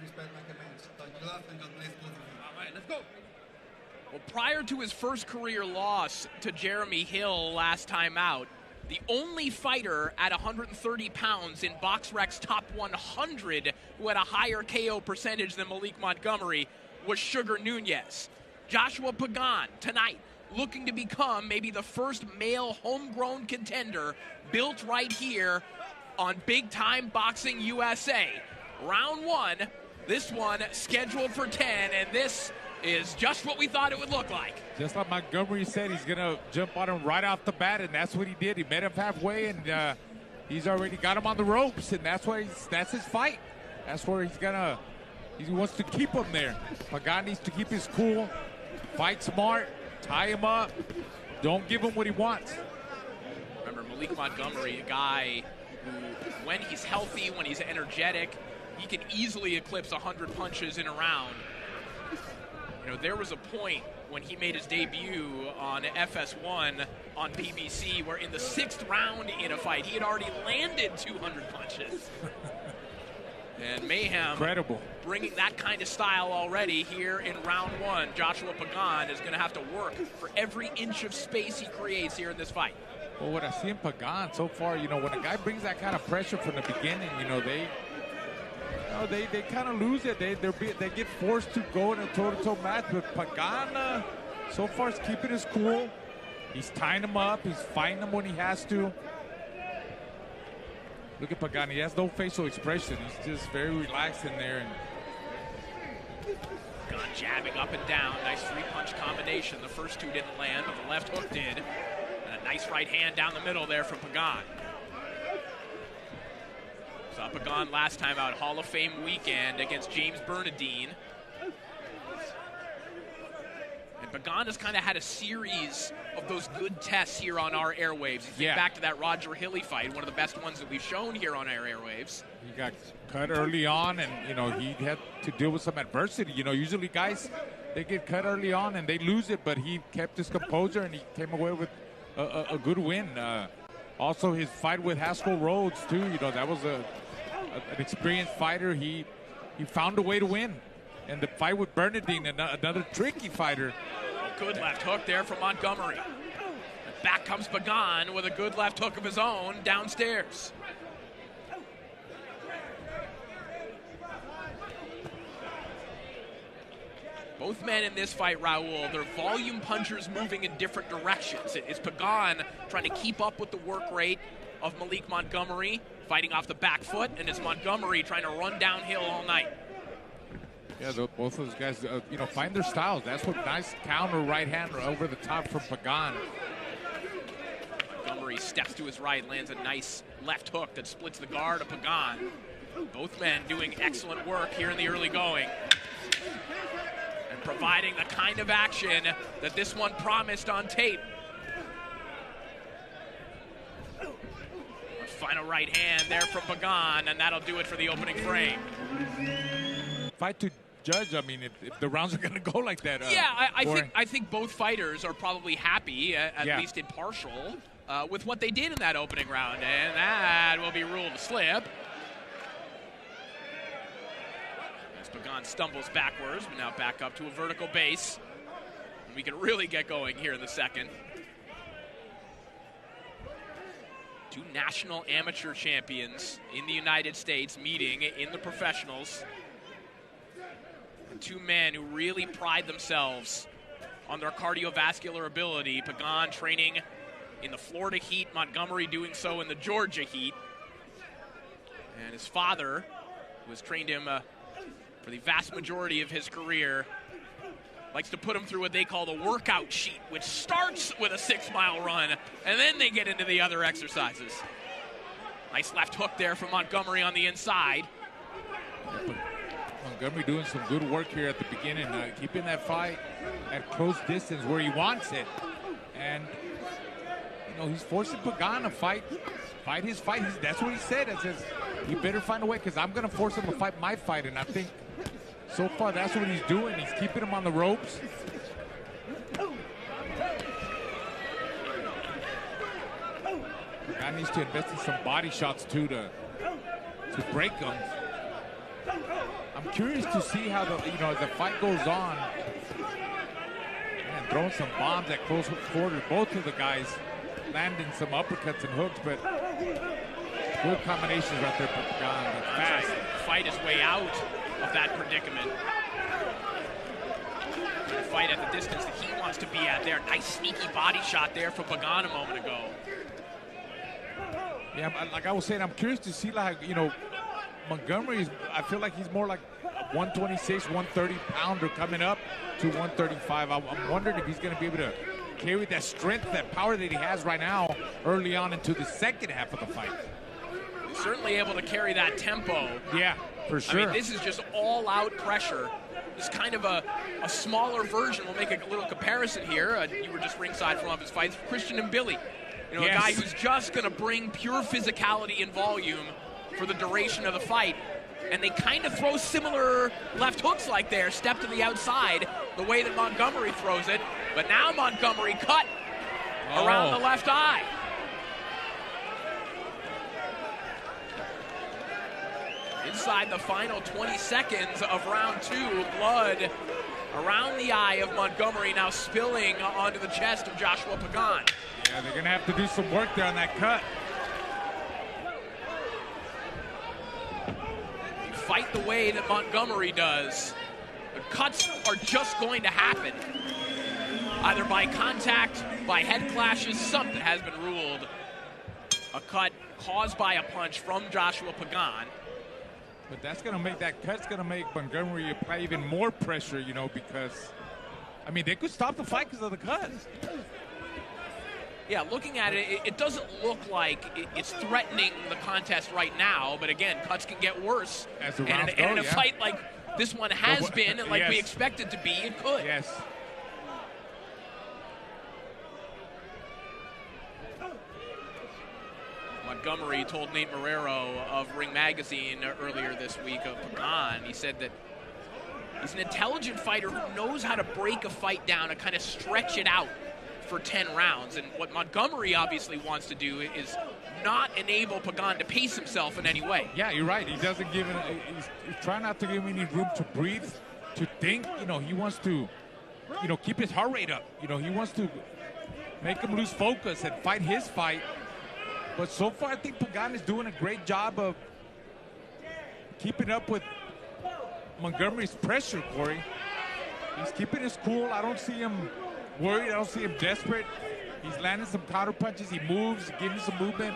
respect like a match. So good luck and God bless both of you. All right, let's go. Well, prior to his first career loss to Jeremy Hill last time out, the only fighter at 130 pounds in BoxRec's top 100 who had a higher KO percentage than Maliek Montgomery was Sugar Nunez. Joshua Pagan tonight looking to become maybe the first male homegrown contender built right here on Big Time Boxing USA. Round one, this one scheduled for 10, and this is just what we thought it would look like. Just like Montgomery said, he's going to jump on him right off the bat, and that's what he did. He met him halfway, and he's already got him on the ropes, and that's his fight. That's where he wants to keep him there. Pagan needs to keep his cool, fight smart, tie him up, don't give him what he wants. Remember, Maliek Montgomery, a guy who, when he's healthy, when he's energetic, he can easily eclipse 100 punches in a round. You know, there was a point when he made his debut on FS1 on PBC where in the 6th round in a fight, he had already landed 200 punches. And Mayhem, incredible, bringing that kind of style already here in round one. Joshua Pagan is going to have to work for every inch of space he creates here in this fight. Well, what I see in Pagan so far, you know, when a guy brings that kind of pressure from the beginning, you know, they kind of lose it. They get forced to go in a toe-to-toe match. But Pagan, so far, is keeping his cool. He's tying him up. He's fighting him when he has to. Look at Pagan. He has no facial expression. He's just very relaxed in there. And Pagan jabbing up and down. Nice 3-punch combination. The first two didn't land, but the left hook did. And a nice right hand down the middle there from Pagan. Saw Pagan last time out, Hall of Fame weekend against James Bernadine. And Pagan has kind of had a series of those good tests here on our airwaves. Think back to that Roger Hilly fight, one of the best ones that we've shown here on our airwaves. He got cut early on, and, you know, he had to deal with some adversity. You know, usually guys, they get cut early on and they lose it, but he kept his composure and he came away with a good win. Also, his fight with Haskell Rhodes, too, you know, that was an experienced fighter. He found a way to win. And the fight with Bernadine, another tricky fighter. Good left hook there from Montgomery. And back comes Pagan with a good left hook of his own downstairs. Both men in this fight, Raul, they're volume punchers moving in different directions. It's Pagan trying to keep up with the work rate of Maliek Montgomery, fighting off the back foot, and it's Montgomery trying to run downhill all night. Yeah, both of those guys, you know, find their styles. That's what nice counter right hand over the top from Pagan. Montgomery steps to his right, lands a nice left hook that splits the guard of Pagan. Both men doing excellent work here in the early going. And providing the kind of action that this one promised on tape. A final right hand there from Pagan, and that'll do it for the opening frame. Fight to judge, I mean, if the rounds are going to go like that. Yeah, I think both fighters are probably happy, at least impartial, with what they did in that opening round, and that will be ruled a slip. As Pagan stumbles backwards, but now back up to a vertical base. And we can really get going here in the second. Two national amateur champions in the United States meeting in the professionals. Two men who really pride themselves on their cardiovascular ability. Pagan training in the Florida heat, Montgomery doing so in the Georgia heat. And his father, who has trained him for the vast majority of his career, likes to put him through what they call the workout sheet, which starts with a 6-mile run, and then they get into the other exercises. Nice left hook there from Montgomery on the inside. Montgomery doing some good work here at the beginning, keeping that fight at close distance where he wants it. And, you know, he's forcing Pagan to fight his fight. That's what he said. It says, you better find a way because I'm going to force him to fight my fight. And I think so far that's what he's doing. He's keeping him on the ropes. Pagan needs to invest in some body shots, too, to break him. I'm curious to see how as the fight goes on. And throwing some bombs at close quarters. Both of the guys landing some uppercuts and hooks, but good combinations right there for Pagan. Fast. Fight his way out of that predicament. Fight at the distance that he wants to be at there. Nice sneaky body shot there from Pagan a moment ago. Yeah, like I was saying, I'm curious to see, Montgomery, I feel like he's more like a 126, 130 pounder coming up to 135. I'm wondering if he's going to be able to carry that strength, that power that he has right now early on into the second half of the fight. He's certainly able to carry that tempo. Yeah, for sure. I mean, this is just all-out pressure. It's kind of a smaller version. We'll make a little comparison here. You were just ringside for one of his fights. Christian and Billy. A guy who's just going to bring pure physicality and volume for the duration of the fight. And they kind of throw similar left hooks like there, step to the outside, the way that Montgomery throws it. But now Montgomery cut around the left eye. Inside the final 20 seconds of round 2, blood around the eye of Montgomery, now spilling onto the chest of Joshua Pagan. Yeah, they're going to have to do some work there on that cut. You fight the way that Montgomery does, the cuts are just going to happen. Either by contact, by head clashes, something has been ruled. A cut caused by a punch from Joshua Pagan. But that's going to make that cut's going to make Montgomery apply even more pressure, because, I mean, they could stop the fight because of the cut. Yeah, looking at it, it doesn't look like it's threatening the contest right now. But again, cuts can get worse. As the rounds go, and in a fight like this one has been, and like we expected to be, it could. Yes. Montgomery told Nate Marrero of Ring Magazine earlier this week of Pagan, he said that he's an intelligent fighter who knows how to break a fight down and kind of stretch it out for 10 rounds. And what Montgomery obviously wants to do is not enable Pagan to pace himself in any way. Yeah, you're right. He doesn't give it, he's trying not to give him any room to breathe, to think. He wants to, keep his heart rate up. He wants to make him lose focus and fight his fight. But so far, I think Pagan is doing a great job of keeping up with Montgomery's pressure, Corey. He's keeping his cool. I don't see him worried. I don't see him desperate. He's landing some counter punches. He moves, giving some movement.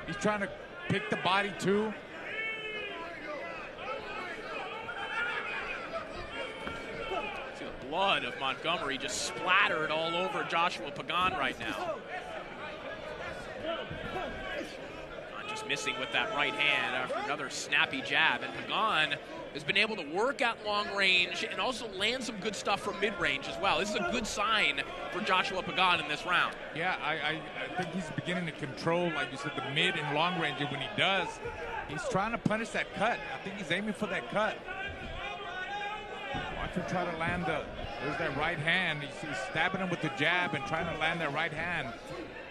He's trying to pick the body, too. See the blood of Montgomery just splattered all over Joshua Pagan right now. Missing with that right hand after another snappy jab, and Pagan has been able to work at long range and also land some good stuff from mid-range as well. This is a good sign for Joshua Pagan in this round. Yeah, I think he's beginning to control, like you said, the mid and long range, and when he does, he's trying to punish that cut. I think he's aiming for that cut. Watch him try to land there's that right hand. He's stabbing him with the jab and trying to land that right hand,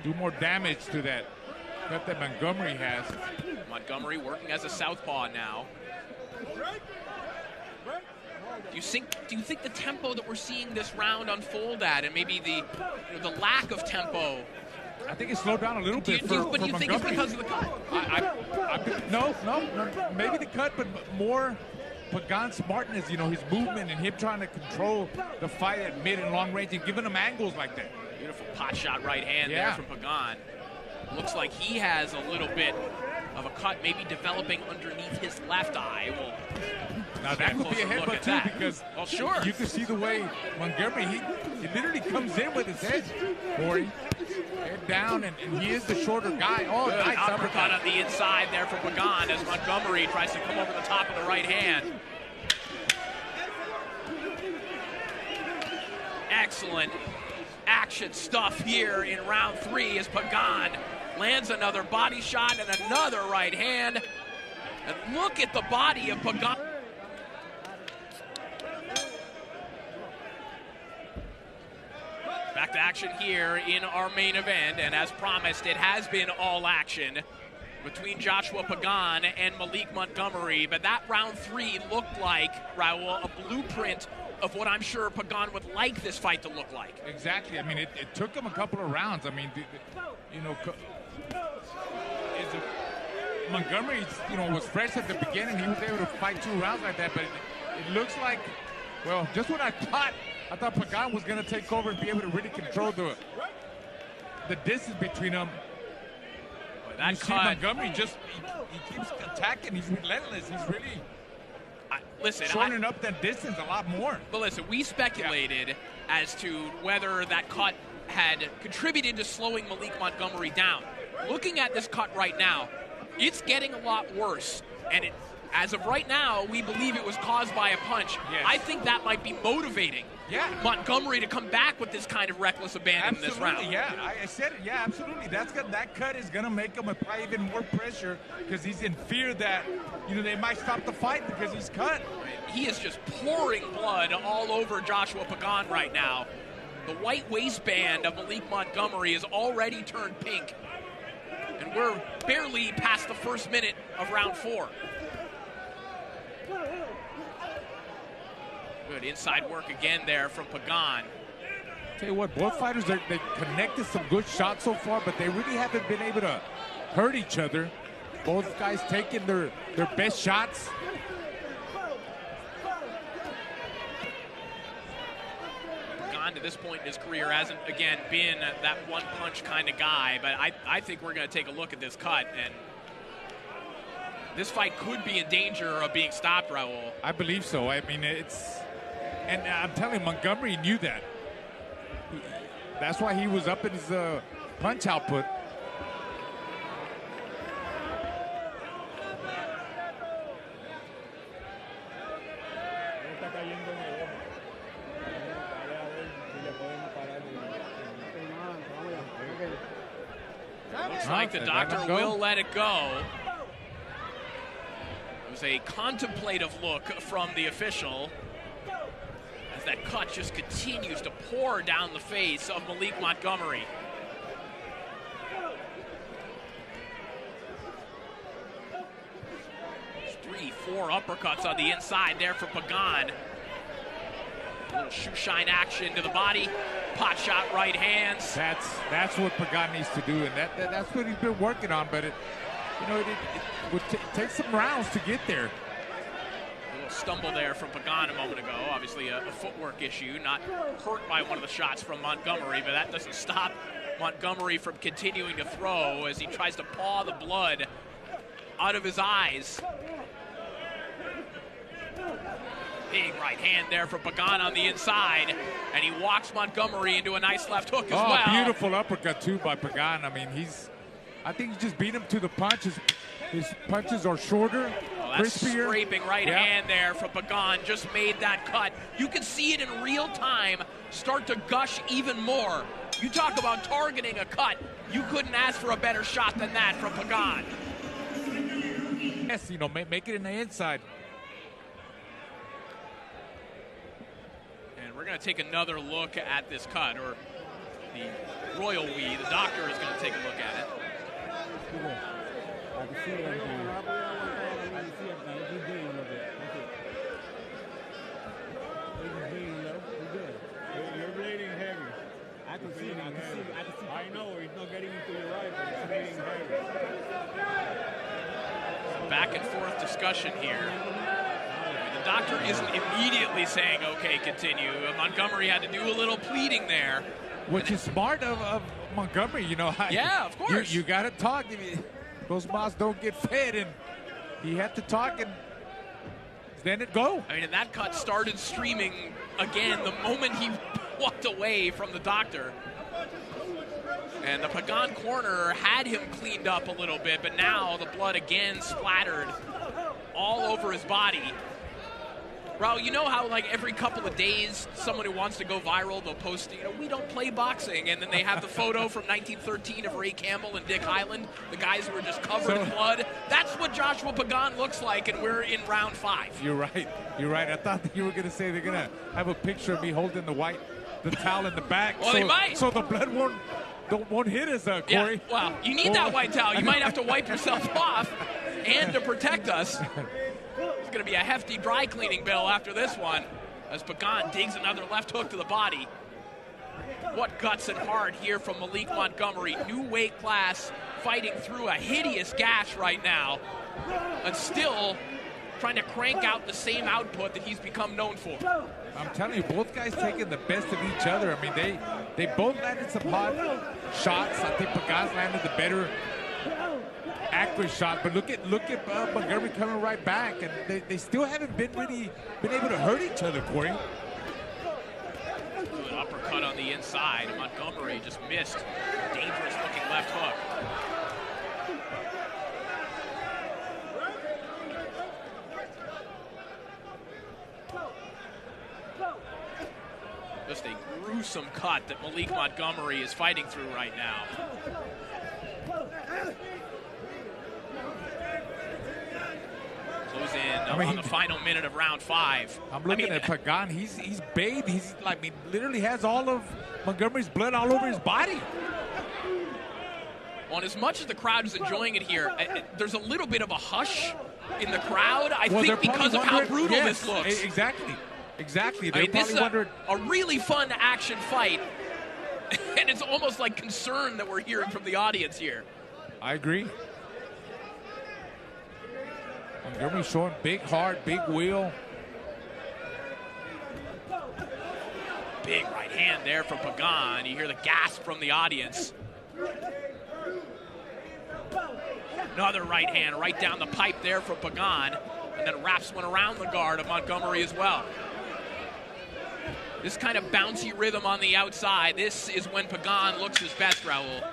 do more damage to that cut that Montgomery has. Montgomery working as a southpaw now. Do you think the tempo that we're seeing this round unfold at, and maybe the lack of tempo? I think it slowed down a little bit for But do you think it's because of the cut? No, maybe the cut, but more Pagan's smartness, his movement and him trying to control the fight at mid and long range and giving him angles like that. Beautiful pot shot right hand there from Pagan. Looks like he has a little bit of a cut maybe developing underneath his left eye. Now that could be a headbutt too, because you can see the way Montgomery, he literally comes in with his head, Corey, head down, and he is the shorter guy. Oh, good nice uppercut on the inside there from Pagan as Montgomery tries to come over the top of the right hand. Excellent action stuff here in round 3 as Pagan lands another body shot and another right hand. And look at the body of Pagan. Back to action here in our main event, and as promised, it has been all action. between Joshua Pagan and Maliek Montgomery, but that round 3 looked like, Raul, a blueprint of what I'm sure Pagan would like this fight to look like. Exactly. I mean, it took him a couple of rounds. I mean, Montgomery, was fresh at the beginning. He was able to fight 2 rounds like that, but it looks like, well, just what I thought Pagan was going to take over and be able to really control the distance between them. That you see Montgomery just, he keeps attacking. He's relentless. He's really shortening up that distance a lot more. But listen, we speculated as to whether that cut had contributed to slowing Maliek Montgomery down. Looking at this cut right now, it's getting a lot worse. And as of right now, we believe it was caused by a punch. Yes. I think that might be motivating Montgomery to come back with this kind of reckless abandon in this round. Yeah, I said it. Yeah, absolutely. That cut is going to make him apply even more pressure because he's in fear that, they might stop the fight because he's cut. He is just pouring blood all over Joshua Pagan right now. The white waistband of Maliek Montgomery is already turned pink. And we're barely past the first minute of round 4. Good inside work again there from Pagan. Tell you what, both fighters, they connected some good shots so far, but they really haven't been able to hurt each other. Both guys taking their best shots. Pagan to this point in his career hasn't, again, been that one-punch kind of guy, but I think we're going to take a look at this cut, and this fight could be in danger of being stopped, Raul. I believe so. I mean, and I'm telling you, Montgomery knew that. That's why he was up in his punch output. Looks like the doctor will let it go. It was a contemplative look from the official as that cut just continues to pour down the face of Maliek Montgomery. There's 3-4 uppercuts on the inside there for Pagan. A little shoe shine action to the body. Pot shot right hands. That's what Pagan needs to do, and that's what he's been working on. But it would take some rounds to get there. A little stumble there from Pagan a moment ago. Obviously a footwork issue, not hurt by one of the shots from Montgomery, but that doesn't stop Montgomery from continuing to throw as he tries to paw the blood out of his eyes. Big right hand there for Pagan on the inside, and he walks Montgomery into a nice left hook as well. Oh, beautiful uppercut too by Pagan. I mean, I think he just beat him to the punches. His punches are shorter, that's crispier. Scraping right hand there from Pagan, just made that cut. You can see it in real time start to gush even more. You talk about targeting a cut. You couldn't ask for a better shot than that from Pagan. Yes, make it in the inside. And we're going to take another look at this cut, or the royal we, the doctor is going to take a look at it. I can see everything. I can see everything. He's bleeding a little bit. That's it. He's just bleeding low. He's good. You're bleeding heavy. I can see it. I can see it. I know. He's not getting into your right, but it's bleeding heavy. Back and forth discussion here. The doctor isn't immediately saying, okay, continue. Montgomery had to do a little pleading there. Which is smart of Montgomery, Yeah, of course. You got to talk. Those mouths don't get fed, and he had to talk, and then it go. I mean, and that cut started streaming again the moment he walked away from the doctor. And the Pagan corner had him cleaned up a little bit, but now the blood again splattered all over his body. Raul, you know how every couple of days someone who wants to go viral, they'll post, we don't play boxing, and then they have the photo from 1913 of Ray Campbell and Dick Hyland, the guys who were just covered in blood. That's what Joshua Pagan looks like, and we're in round 5. You're right. I thought that you were going to say they're going to have a picture of me holding the towel in the back. Well, they might. So the blood won't won't hit us, Corey. Yeah, well, you need that white towel. You might have to wipe yourself off, and to protect us. It's going to be a hefty dry cleaning bill after this one, as Pagan digs another left hook to the body. What guts and heart here from Maliek Montgomery. New weight class, fighting through a hideous gash right now, and still trying to crank out the same output that he's become known for. I'm telling you, both guys taking the best of each other. I mean, they both landed some hot shots. I think Pagan's landed the better accurate shot, but look at Montgomery coming right back, and they still haven't been able to hurt each other, Corey. An uppercut on the inside. Montgomery just missed. Dangerous looking left hook. Just a gruesome cut that Maliek Montgomery is fighting through right now. Close in on the final minute of round 5. I'm looking at Pagan. He's bathed. He's like, literally has all of Montgomery's blood all over his body. Well, and as much as the crowd is enjoying it here, there's a little bit of a hush in the crowd, I think, because of how brutal this looks. Exactly. I mean, this is a really fun action fight, and it's almost like concern that we're hearing from the audience here. I agree. Montgomery showing big heart, big wheel. Big right hand there from Pagan. You hear the gasp from the audience. Another right hand right down the pipe there from Pagan, and then wraps one around the guard of Montgomery as well. This kind of bouncy rhythm on the outside, this is when Pagan looks his best, Raul.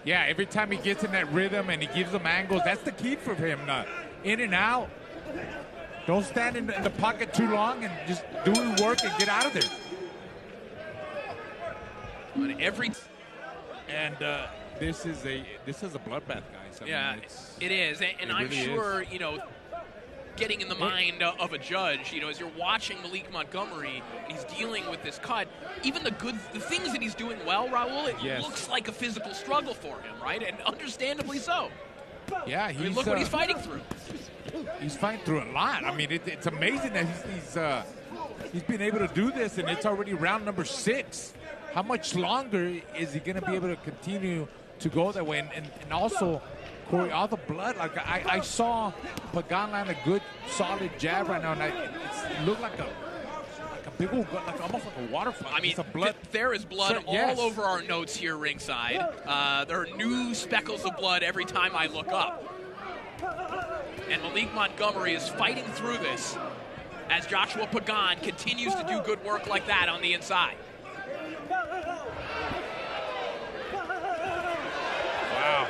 Yeah, every time he gets in that rhythm and he gives them angles, that's the key for him. In and out. Don't stand in the pocket too long and just do your work and get out of there. This is a bloodbath, guys. I mean, it is, and I'm really sure getting in the mind of a judge, as you're watching Maliek Montgomery and he's dealing with this cut, even the things that he's doing well, Raul, it looks like a physical struggle for him, right? And understandably so. Yeah, look what he's fighting through. He's fighting through a lot. I mean, it's amazing that he's been able to do this, and it's already round number 6. How much longer is he going to be able to continue to go that way? And also, Corey, all the blood. Like I saw Pagan land a good, solid jab right now, and it looked like a big old, like almost like a waterfall. I mean, there is blood all over our notes here ringside. There are new speckles of blood every time I look up. And Maliek Montgomery is fighting through this as Joshua Pagan continues to do good work like that on the inside. Wow.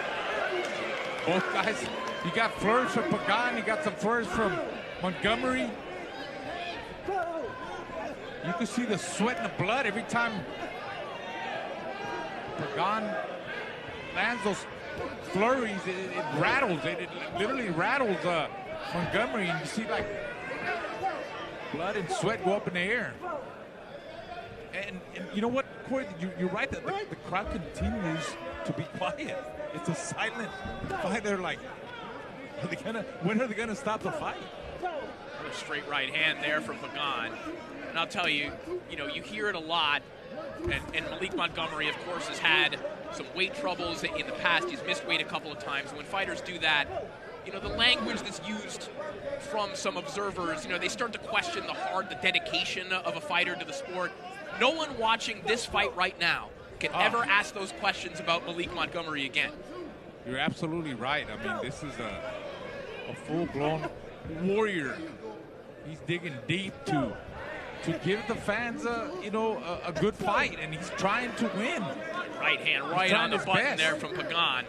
Both guys, you got flurries from Pagan, you got some flurries from Montgomery. You can see the sweat and the blood every time Pagan lands those flurries. It rattles. It literally rattles Montgomery, and you see like blood and sweat go up in the air. And you know what, Corey? You're right that the crowd continues to be quiet. It's a silent fight. They're like, when are they gonna stop the fight? A straight right hand there from Pagan. And I'll tell you, you hear it a lot. And Maliek Montgomery, of course, has had some weight troubles in the past. He's missed weight a couple of times. When fighters do that, the language that's used from some observers, they start to question the dedication of a fighter to the sport. No one watching this fight right now can ever ask those questions about Maliek Montgomery again. You're absolutely right. I mean, this is a full-blown warrior. He's digging deep to give the fans a good fight, and he's trying to win. Right hand right on the button there from Pagan.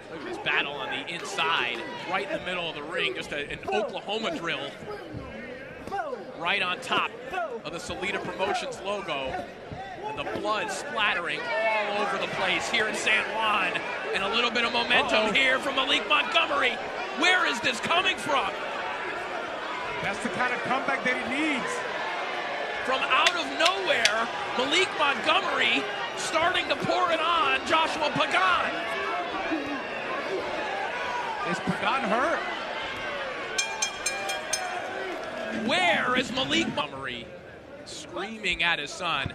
Look at this battle on the inside, right in the middle of the ring, just an Oklahoma drill. Right on top of the Salida Promotions logo. And the blood splattering all over the place here in San Juan. And a little bit of momentum here from Maliek Montgomery. Where is this coming from? That's the kind of comeback that he needs. From out of nowhere, Maliek Montgomery starting to pour it on Joshua Pagan. Is Pagan hurt? Where is Maliek Montgomery? Screaming at his son,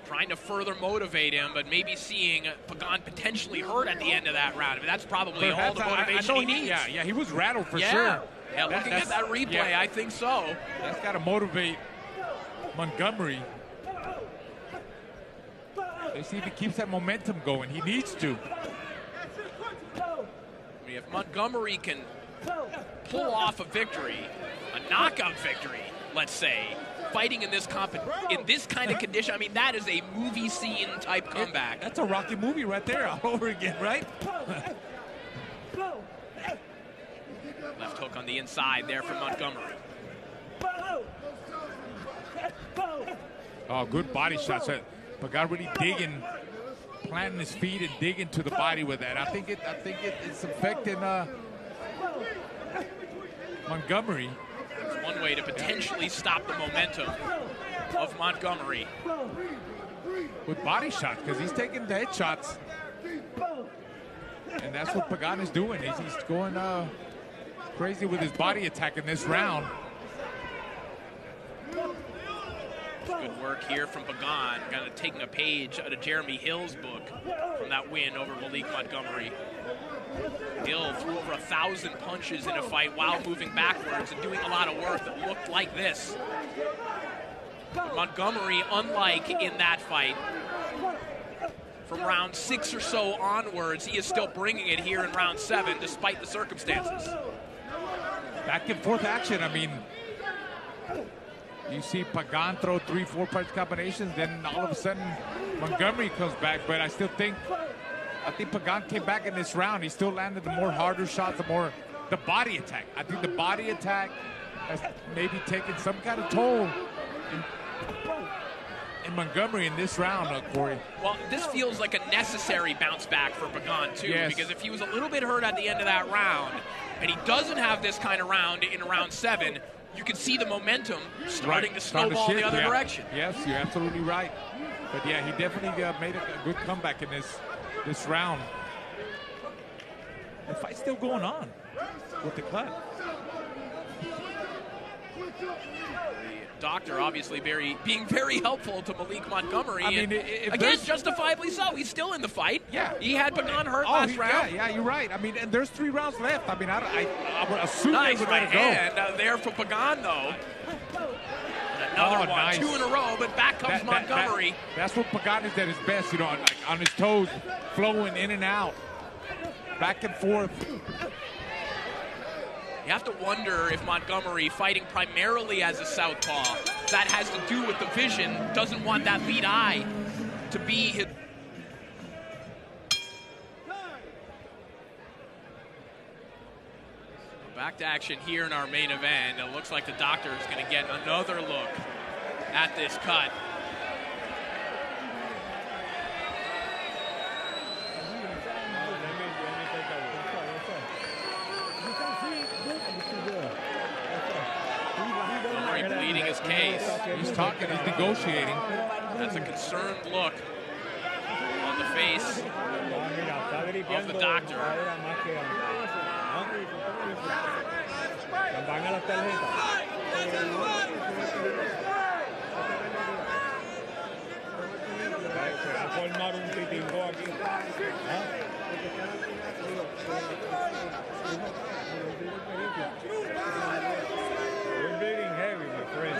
trying to further motivate him, but maybe seeing Pagan potentially hurt at the end of that round. I mean, that's probably all the motivation he needs. Yeah, he was rattled for sure. Yeah, looking at that replay, I think so. That's got to motivate Montgomery. Let's see if he keeps that momentum going. He needs to. I mean, if Montgomery can pull off a victory, a knockout victory, let's say, fighting in this kind of condition, I mean, that is a movie scene type comeback. That's a Rocky movie right there, all over again, right? Left hook on the inside there from Montgomery. Oh, good body shots. Pagan really digging, planting his feet and digging to the body with that. I think it's affecting Montgomery. It's one way to potentially stop the momentum of Montgomery. With body shots, because he's taking the head shots. And that's what Pagan is doing. He's going crazy with his body attack in this round. Good work here from Pagan, kind of taking a page out of Jeremy Hill's book from that win over Maliek Montgomery. Hill threw over 1,000 punches in a fight while moving backwards and doing a lot of work that looked like this. Montgomery, unlike in that fight, from round 6 or so onwards, he is still bringing it here in round 7 despite the circumstances. Back and forth action. I mean, you see Pagan throw 3-4 punch combinations, then all of a sudden Montgomery comes back. But I think Pagan came back in this round. He still landed the more harder shots, the body attack. I think the body attack has maybe taken some kind of toll in Montgomery in this round, Corey. Well, this feels like a necessary bounce back for Pagan too, yes. Because if he was a little bit hurt at the end of that round, and he doesn't have this kind of round in round 7, you can see the momentum starting to snowball in the other direction. Yes, you're absolutely right. But yeah, he definitely made a good comeback in this round. The fight's still going on with the cut. The doctor obviously being very helpful to Maliek Montgomery. I mean, again, justifiably so. He's still in the fight. Yeah. He had Pagan hurt last round. Yeah, you're right. I mean, and there's 3 rounds left. I mean, I would assume nice they would let right it go. hand there for Pagan, though. And another one, nice. 2 in a row, but back comes Montgomery. That's what Pagan is at his best, like on his toes, flowing in and out, back and forth. You have to wonder if Montgomery, fighting primarily as a southpaw, that has to do with the vision, doesn't want that lead eye to be his. Back to action here in our main event. It looks like the doctor is going to get another look at this cut. Pleading his case. He's talking, he's negotiating. That's a concerned look on the face of the doctor. You're bleeding heavy, my friend.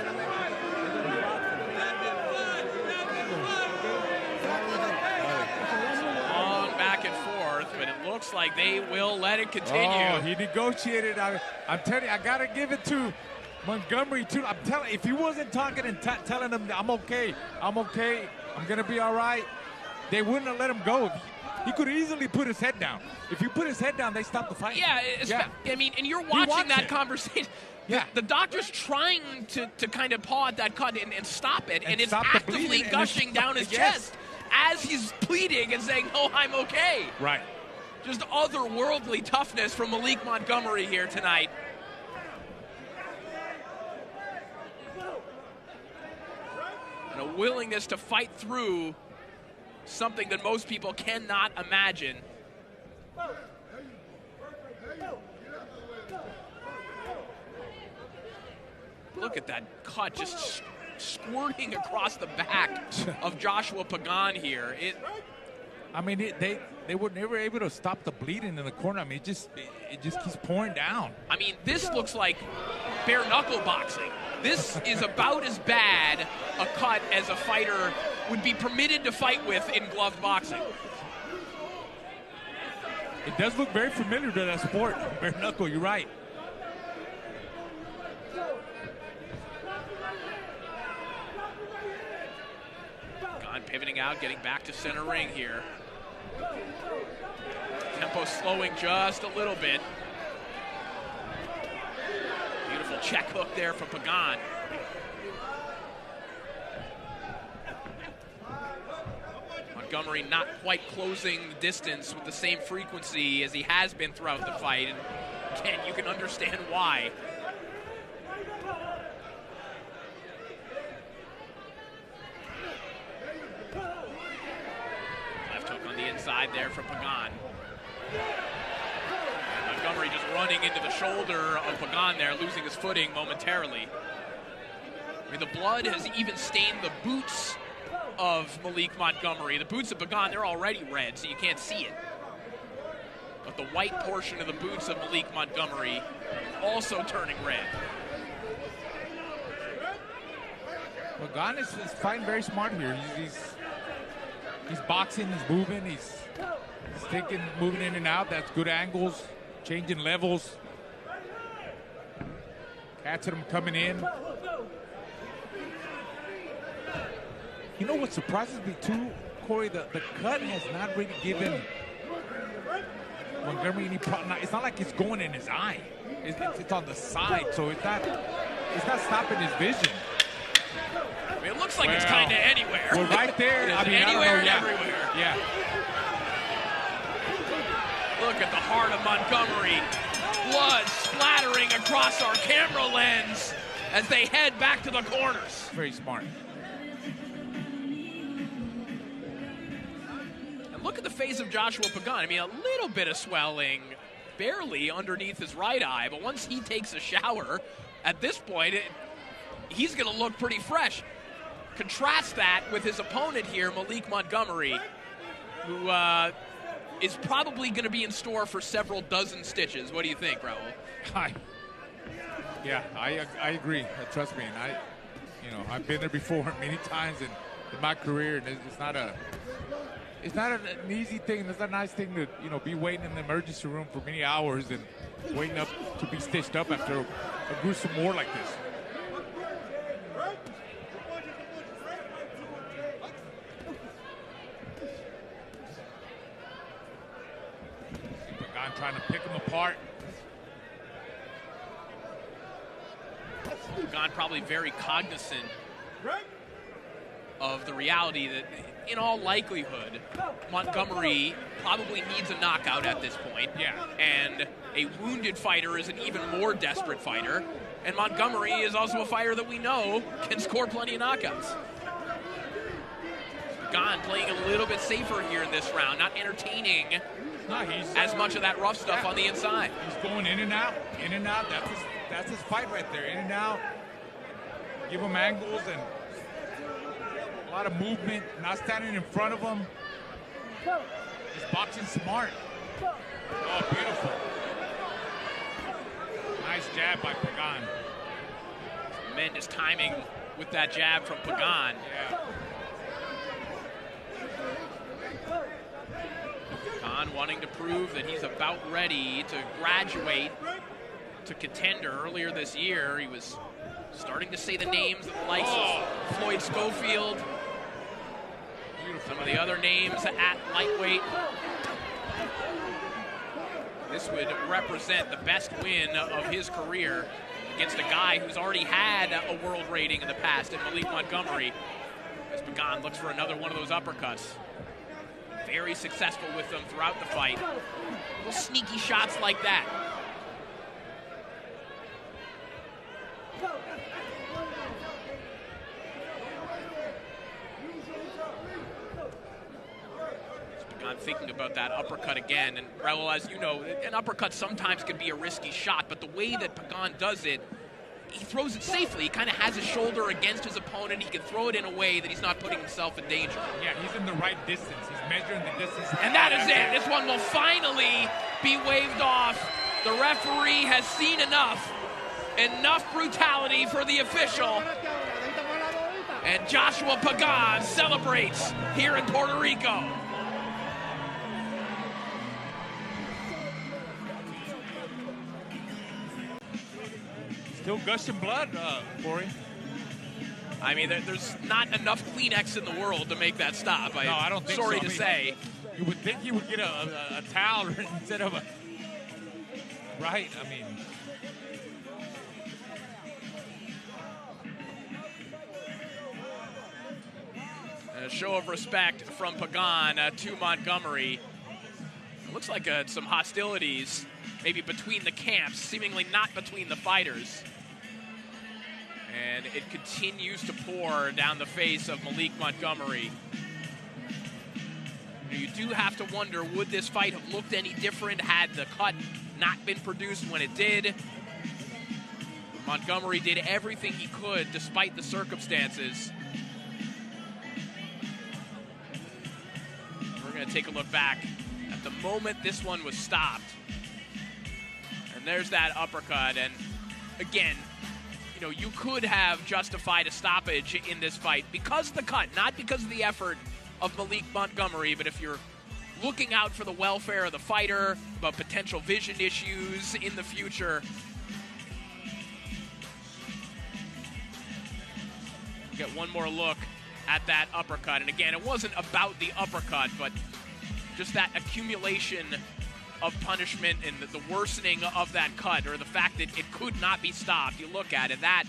Long back and forth, but it looks like they will let it continue. Oh, he negotiated. I'm telling you, I got to give it to Montgomery, too. I'm telling you, if he wasn't talking and telling him, I'm okay, I'm going to be all right, they wouldn't have let him go. He could easily put his head down. If you put his head down, they stop the fight. Yeah, I mean, and you're watching that conversation. Yeah. The doctor's trying to kind of paw at that cut and stop it, and it's actively gushing down his chest as he's pleading and saying, "Oh, I'm okay." Right. Just otherworldly toughness from Maliek Montgomery here tonight. And a willingness to fight through something that most people cannot imagine. Look at that cut just squirting across the back of Joshua Pagan here. I mean, they were never able to stop the bleeding in the corner. I mean, it just keeps pouring down. I mean, this looks like bare knuckle boxing. This is about as bad a cut as a fighter would be permitted to fight with in gloved boxing. It does look very familiar to that sport, bare knuckle. You're right. Pagan pivoting out, getting back to center ring here. Tempo slowing just a little bit. Beautiful check hook there from Pagan. Montgomery not quite closing the distance with the same frequency as he has been throughout the fight. And again, you can understand why. Left hook on the inside there from Pagan. Montgomery just running into the shoulder of Pagan there, losing his footing momentarily. I mean, the blood has even stained the boots of Maliek Montgomery. The boots of Pagan, they're already red, so you can't see it. But the white portion of the boots of Maliek Montgomery also turning red. Pagan is fighting very smart here. He's boxing, he's moving, he's thinking, moving in and out. That's good angles, changing levels. Catching him coming in. You know what surprises me too, Corey? The cut has not really given Montgomery any problem. It's not like it's going in his eye. It's on the side, so it's not stopping his vision. I mean, it looks like it's kind of anywhere. Well, right there. I mean, anywhere and yeah. everywhere. Yeah. Look at the heart of Montgomery. Blood splattering across our camera lens as they head back to the corners. Very smart. And look at the face of Joshua Pagan. I mean, a little bit of swelling, barely underneath his right eye, but once he takes a shower, at this point, he's going to look pretty fresh. Contrast that with his opponent here, Maliek Montgomery, who is probably going to be in store for several dozen stitches. What do you think, Raul? I agree. Trust me, and I've been there before many times in my career, and it's not an easy thing. It's not a nice thing to be waiting in the emergency room for many hours and waiting up to be stitched up after a gruesome war like this. Pagan trying to pick him apart. Pagan probably very cognizant of the reality that, in all likelihood, Montgomery probably needs a knockout at this point. Yeah. And a wounded fighter is an even more desperate fighter. And Montgomery is also a fighter that we know can score plenty of knockouts. Pagan playing a little bit safer here in this round, not entertaining as much of that rough stuff on the inside. He's going in and out, in and out. That's his fight right there, in and out. Give him angles and a lot of movement, not standing in front of him. He's boxing smart. Oh, beautiful. Nice jab by Pagan. Tremendous timing with that jab from Pagan. Yeah. Pagan wanting to prove that he's about ready to graduate to contender. Earlier this year, he was starting to say the names of the likes of Floyd Schofield, some of the other names at lightweight. This would represent the best win of his career against a guy who's already had a world rating in the past in Maliek Montgomery. As Pagan looks for another one of those uppercuts. very successful with them throughout the fight. Little sneaky shots like that. I'm thinking about that uppercut again, and Raul, as you know, an uppercut sometimes can be a risky shot, but the way that Pagan does it, he throws it safely. He kind of has his shoulder against his opponent. He can throw it in a way that he's not putting himself in danger. Yeah, he's in the right distance. He's measuring the distance. And that is it. This one will finally be waved off. The referee has seen enough. Enough brutality for the official. And Joshua Pagan celebrates here in Puerto Rico. Still gushing blood, Corey. I mean, there's not enough Kleenex in the world to make that stop. No, I don't think so. Sorry to say. You would think he would get a towel instead of a... Right, I mean... A show of respect from Pagan to Montgomery. It looks like some hostilities maybe between the camps, seemingly not between the fighters. And it continues to pour down the face of Maliek Montgomery. You do have to wonder, would this fight have looked any different had the cut not been produced when it did? Montgomery did everything he could despite the circumstances. We're going to take a look back at the moment this one was stopped. And there's that uppercut. And again, you know, you could have justified a stoppage in this fight because of the cut, not because of the effort of Maliek Montgomery, but if you're looking out for the welfare of the fighter, about potential vision issues in the future, get one more look at that uppercut. And again, it wasn't about the uppercut, but just that accumulation of punishment and the worsening of that cut, or the fact that it could not be stopped. You look at it, that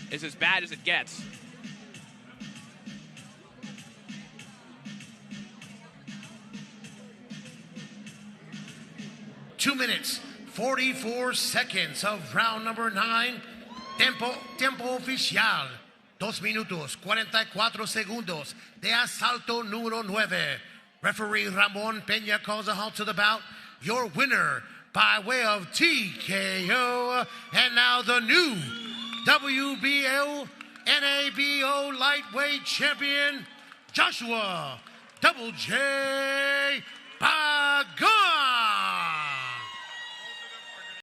is as bad as it gets. Two minutes, 44 seconds of round number 9. Tiempo oficial. 2 minutos, 44 segundos de asalto número 9. Referee Ramon Peña calls a halt to the bout. Your winner by way of TKO. And now the new WBO NABO lightweight champion, Joshua Double J Pagan.